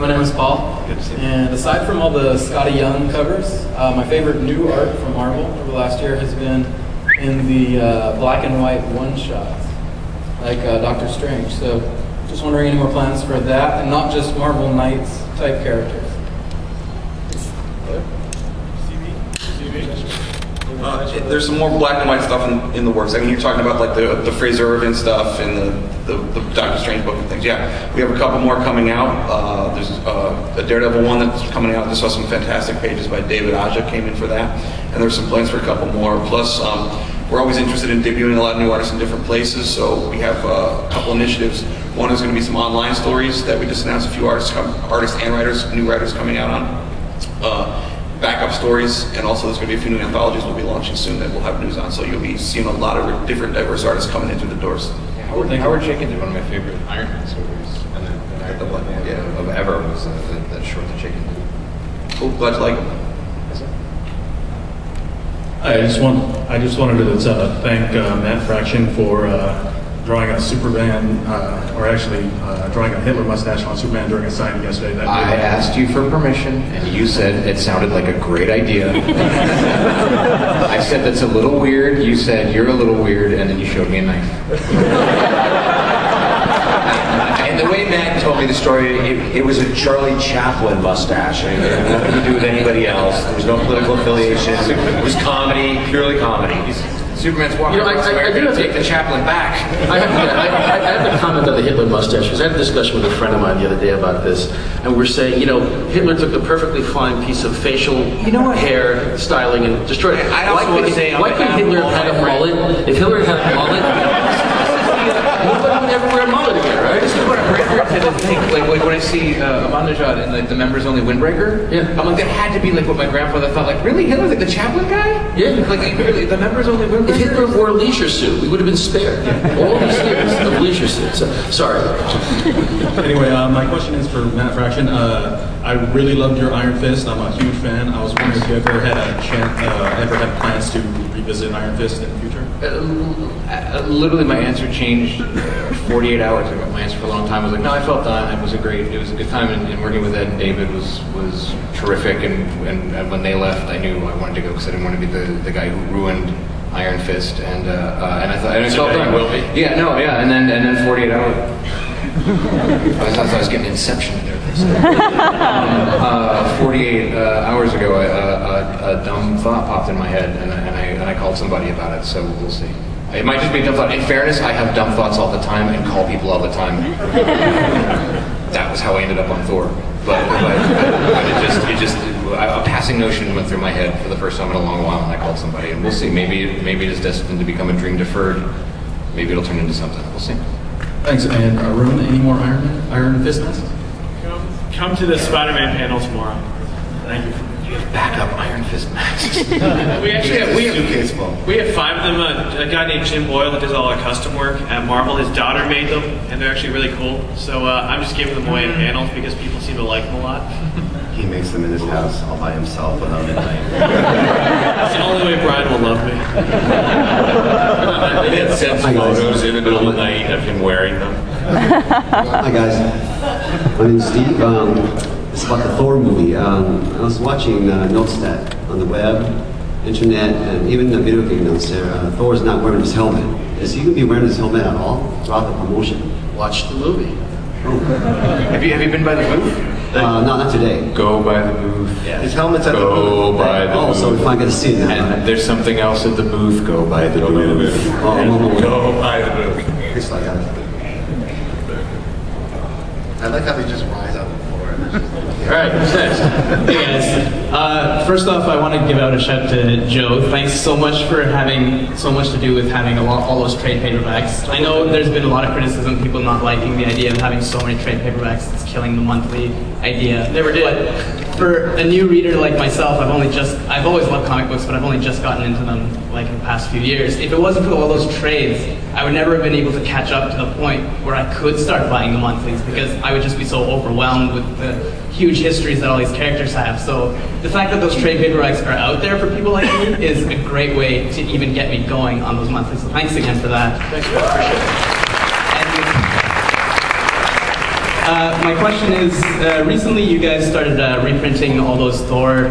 My name is Paul. Good to see you. And aside from all the Scotty Young covers, my favorite new art from Marvel over the last year has been in the black and white one-shots, like Doctor Strange. So just wondering any more plans for that, and not just Marvel Knights type characters. There's some more black and white stuff in the works. I mean, you're talking about like the Fraser Irvin stuff and the Doctor Strange book and things. Yeah, we have a couple more coming out. There's a Daredevil one that's coming out. I just saw some fantastic pages by David Aja came in for that, and there's some plans for a couple more. Plus, we're always interested in debuting a lot of new artists in different places, so we have a couple initiatives. One is going to be some online stories that we just announced a few artists and writers, new writers coming out on. Backup stories, and also there's going to be a few new anthologies we'll be launching soon that we'll have news on, so you'll be seeing a lot of different diverse artists coming in through the doors. Yeah, Howard Jenkins did one of my favorite Iron Man stories, and the one of ever was that short that Jenkins did. Cool, glad you like them. I just wanted to thank Matt Fraction for drawing a Superman, or actually drawing a Hitler mustache on Superman during a signing yesterday. I asked you for permission, and you said it sounded like a great idea. I said that's a little weird. You said you're a little weird, and then you showed me a knife. And the way Matt told me the story, it was a Charlie Chaplin mustache. It had nothing to do with anybody else. There was no political affiliation. It was comedy, purely comedy. Superman's walking around, so I didn't take the Chaplin back. I have to comment on the Hitler mustache, because I had a discussion with a friend of mine the other day about this, and we're saying, Hitler took a perfectly fine piece of facial hair styling and destroyed it. Why couldn't Hitler have had a mullet? If Hitler had a mullet, nobody would ever wear a mullet again, right? This is what I'm to think, like when I see Ahmadinejad in like the members only windbreaker, I'm like, that had to be like what my grandfather thought, like, really? Hitler, like the Chaplin guy? Yeah. Like really, the members only windbreaker? If Hitler wore a leisure suit, we would have been spared. All these years of leisure suits. So, sorry. Anyway, my question is for Matt Fraction. I really loved your Iron Fist. I'm a huge fan. I was wondering if you ever had plans to revisit Iron Fist in the future? Literally, my answer changed 48 hours ago. My answer for a long time was like, no, I felt done. It was a good time, and working with Ed and David was terrific. And when they left, I knew I wanted to go because I didn't want to be the guy who ruined Iron Fist. And I thought, and I felt done. Will be. Yeah, no, yeah, and then 48 hours. I thought I was getting Inception there. 48 hours ago, a dumb thought popped in my head, and I called somebody about it. So we'll see. It might just be a dumb thought. In fairness, I have dumb thoughts all the time and call people all the time. That was how I ended up on Thor. But it just a passing notion went through my head for the first time in a long while, and I called somebody, and we'll see. Maybe it is destined to become a dream deferred. Maybe it'll turn into something. We'll see. Thanks. And Arun, any more Iron Fist masks? Come to the Spider-Man panel tomorrow. Thank you. Backup Iron Fist masks. We actually have we have 5 of them. A guy named Jim Boyle that does all our custom work at Marvel. His daughter made them, and they're actually really cool. So I'm just giving them away at panels because people seem to like them a lot. He makes them in his house all by himself without midnight. That's the only way Brian will love me. He sends photos in the middle of the night of him wearing them. Hi guys, my name's Steve. It's about the Thor movie. I was watching notes that on the web, internet, and even the video game notes there. Thor's not wearing his helmet. Is he going to be wearing his helmet at all throughout the promotion? Watch the movie. Oh. Have you been by the booth? No, not today. Go by the booth. Yeah. His helmet's at the booth. Go by the booth. So if I get to see it now. And there's something else at the booth. Go by the booth. Go by the booth. I like how they just rise on the floor. Alright, who's next? Hey guys. First off, I want to give out a shout to Joe. Thanks so much for having so much to do with having all those trade paperbacks. I know there's been a lot of criticism, people not liking the idea of having so many trade paperbacks. It's killing the monthly idea. Never did. But for a new reader like myself, I've always loved comic books, but I've only just gotten into them like in the past few years. If it wasn't for all those trades, I would never have been able to catch up to the point where I could start buying the monthlies, because I would just be so overwhelmed with the huge histories that all these characters have. So the fact that those trade paperbacks are out there for people like me is a great way to even get me going on those monthlies. So thanks again for that. Thanks, I appreciate it. My question is, recently you guys started reprinting all those Thor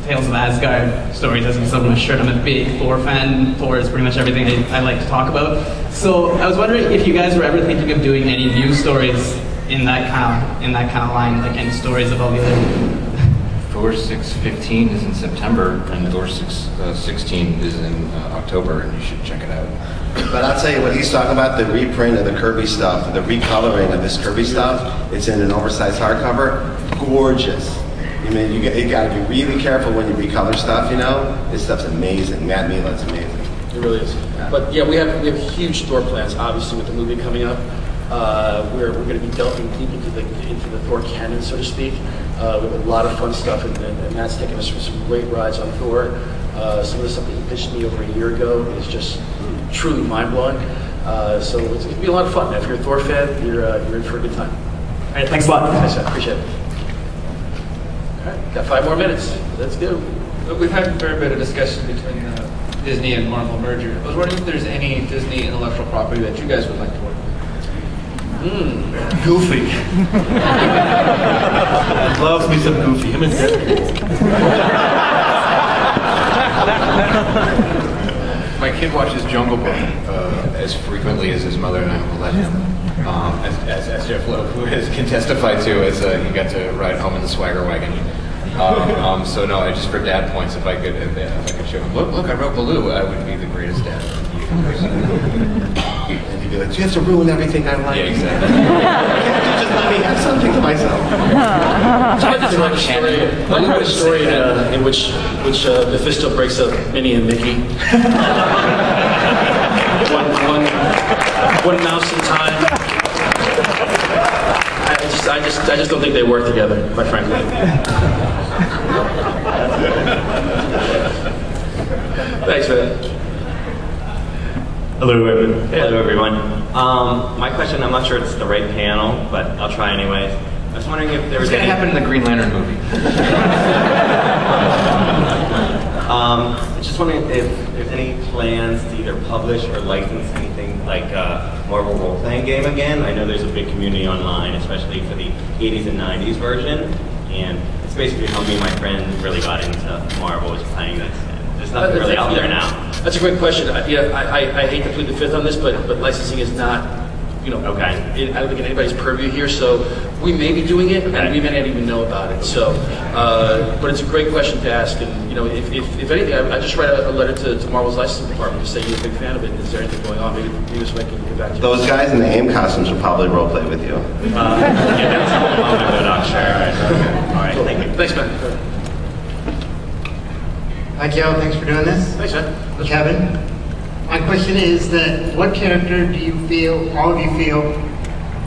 Tales of Asgard stories. As you saw on my shirt, I'm a big Thor fan. Thor is pretty much everything I like to talk about. So I was wondering if you guys were ever thinking of doing any new stories in that kind of line, like any stories of all the other. Thor 6:15 is in September, and Thor 6:16 is in October, and you should check it out. But I'll tell you what he's talking about, the reprint of the Kirby stuff, the recoloring of this Kirby stuff. It's in an oversized hardcover. Gorgeous. I mean, you got to be really careful when you recolor stuff, you know? This stuff's amazing. Matt Mila's amazing. It really is. Yeah. But yeah, we have huge Thor plans, obviously, with the movie coming up. We're going to be delving deep into the Thor canon, so to speak. We have a lot of fun stuff, and Matt's taken us for some great rides on Thor. Some of the stuff that he pitched me over a year ago is just truly mind-blowing. So it's going to be a lot of fun. If you're a Thor fan, you're in for a good time. All right, thanks a lot. Thanks, I appreciate it. All right, got 5 more minutes. Let's go. We've had a fair bit of discussion between Disney and Marvel merger. I was wondering if there's any Disney intellectual property that you guys would like to work with. Goofy. Loves me some Goofy. Him and My kid watches Jungle Book as frequently as his mother and I will let him. As Jeff Lowe, who can testify to, as he got to ride home in the Swagger wagon. So no, just for dad points, if I could show him, look, I wrote Baloo, I would be the greatest dad. And he'd be like, you have to ruin everything I like. Yeah, exactly. Just let me have something to myself. I read a story in which Mephisto breaks up Minnie and Mickey. one mouse in time. I just don't think they work together, quite frankly. Thanks, man. Hello, everyone. My question, I'm not sure it's the right panel, but I'll try anyways. I was wondering if there was What's going to happen in the Green Lantern movie? Just wondering if there's any plans to either publish or license anything like a Marvel role-playing game again. I know there's a big community online, especially for the 80s and 90s version, and it's basically how me and my friends really got into Marvel, was playing this. There's nothing really out there now. That's a great question. I hate to plead the fifth on this, but licensing is not, okay. I don't think anybody's purview here, so we may be doing it, and we may not even know about it. So, but it's a great question to ask, and if anything, I just write a letter to Marvel's licensing department to say you're a big fan of it. Is there anything going on? Maybe this way I can get back to you. Those guys in the AIM costumes will probably roleplay with you. All right, thank you. Thanks, man. Hi, Joe. Thanks for doing this. Thanks, man. Kevin. My question is that what character do you feel, all of you feel,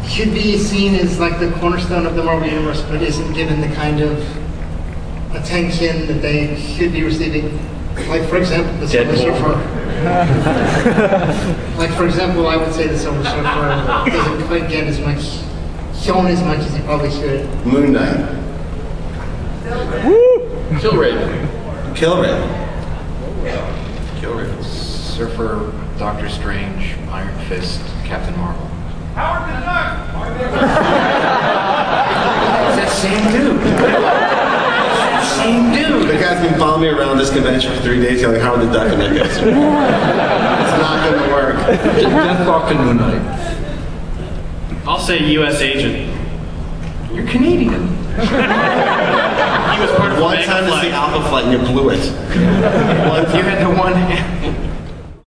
should be seen as like the cornerstone of the Marvel Universe, but isn't given the kind of attention that they should be receiving? Like, for example, the Silver Surfer. Like, for example, I would say the Silver Surfer doesn't quite get as much, shown as much as he probably should. Moon Knight. Killraven. Killraven. Killraven. Surfer, Doctor Strange, Iron Fist, Captain Marvel. Howard the Duck! It's that same dude. Same dude. The guy's been following me around this convention for 3 days yelling Howard the Duck and that guy's it's not going to work. Deathlock and Moon Knight. I'll say U.S. agent. You're Canadian. He was part of One time to see Alpha Flight and you blew it.